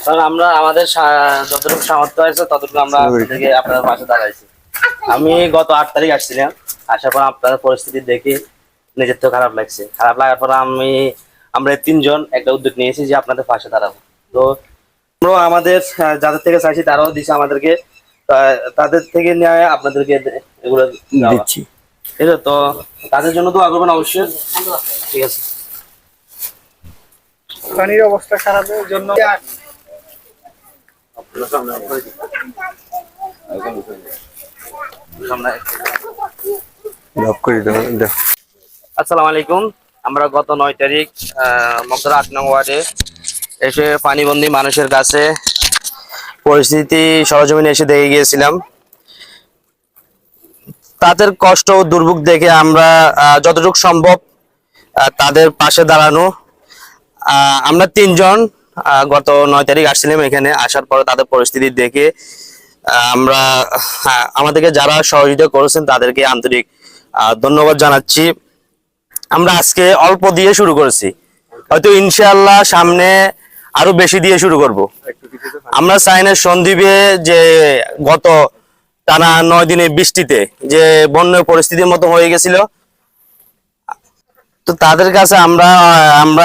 কারণ আমরা আমাদের যতটুকু সামর্থ্য আছে ততটুকু আমরা আপনাদেরকে আপনাদের পাশে দাঁড়াইছি। আমি গত 8 তারিখ আসছিলাম, আসার পর আপনাদের পরিস্থিতি দেখে নিজের তো খারাপ লাগছে। খারাপ লাগার পর আমরা 3 জন একটা উদ্যোগ নিয়েছি যে আপনাদের পাশে দাঁড়াবো। তো আমরা আমাদের যাদের থেকে চাইছি তারাও দিচ্ছে আমাদেরকে, তাদের থেকে নিয়ে আপনাদেরকে এগুলো দিচ্ছি। ঠিক আছে, তো তাদের জন্য দোয়া করবেন অবশ্যই। ঠিক আছে। পানির অবস্থা খারাপের জন্য আসসালামু আলাইকুম। আমরা গত 9 তারিখ মগদরা 8 নং ওয়ার্ডে এসে পানিবন্দী মানুষের কাছে পরিস্থিতি সরজমিনে এসে দেখে গিয়েছিলাম। তাদের কষ্ট ও দুর্ভোগ দেখে আমরা যতটুকু সম্ভব তাদের পাশে দাঁড়ানো। আমরা 3 জন গত 9 তারিখ আসছিলাম এখানে। আসার পরে তাদের পরিস্থিতি দেখে আমরা আমাদেরকে যারা সহযোগিতা করেছেন তাদেরকে আন্তরিক ধন্যবাদ জানাচ্ছি। আমরা আজকে অল্প দিয়ে শুরু করেছি, হয়তো ইনশাআল্লাহ সামনে আরো বেশি দিয়ে শুরু করব। আমরা চাই না সন্দ্বীপে যে গত টানা 9 দিনের বৃষ্টিতে যে বন্যা পরিস্থিতির মতো হয়ে গেছিল, তো তাদের কাছে আমরা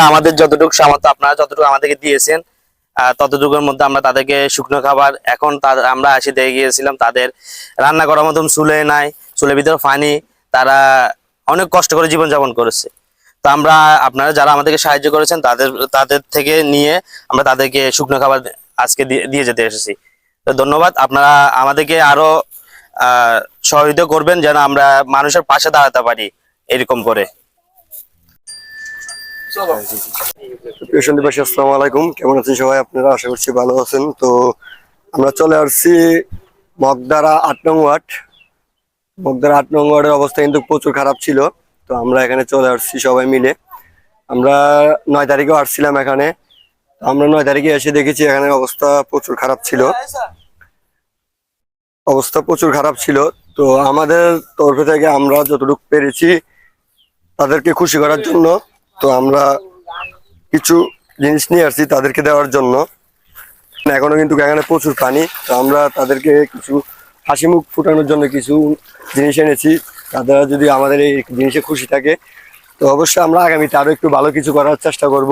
আমাদের যতটুকু সামর্থ্য আপনারা যতটুকু আমাদেরকে দিয়েছেন ততটুকুর মধ্যে আমরা তাদেরকে শুকনো খাবার, এখন আমরা এসে দেখে গিয়েছিলাম তাদের রান্না করার মতন চুলে নাই, চুলের ভিতরে পানি, তারা অনেক কষ্ট করে জীবনযাপন করেছে। তো আমরা আপনারা যারা আমাদেরকে সাহায্য করেছেন তাদের থেকে নিয়ে আমরা তাদেরকে শুকনো খাবার আজকে দিয়ে যেতে এসেছি। তো ধন্যবাদ। আপনারা আমাদেরকে আরো সহযোগিতা করবেন যেন আমরা মানুষের পাশে দাঁড়াতে পারি এরকম করে। আসসালামু আলাইকুম, কেমন আছেন সবাই? আপনারা আশা করছি ভালো আছেন। তো আমরা চলে আসছি মগদরা 8 নং ওয়ার্ড। মগদরা 8 নং ওয়ার্ডের অবস্থা কিন্তু প্রচুর খারাপ ছিল। তো আমরা এখানে চলে আসছি সবাই মিলে। আমরা 9 তারিখেও আসছিলাম এখানে। আমরা 9 তারিখে এসে দেখেছি এখানে অবস্থা প্রচুর খারাপ ছিল। তো আমাদের তরফ থেকে আমরা যতটুকু পেরেছি তাদেরকে খুশি করার জন্য, তো আমরা কিছু জিনিস নিয়ে আসছি তাদেরকে দেওয়ার জন্য। এখনো কিন্তু এখানে প্রচুর পানি, তো আমরা তাদেরকে কিছু হাসি মুখ ফুটানোর জন্য কিছু জিনিস এনেছি। তারা যদি আমাদের এই জিনিসে খুশি থাকে তো অবশ্যই আমরা আগামীতে আরো একটু ভালো কিছু করার চেষ্টা করব।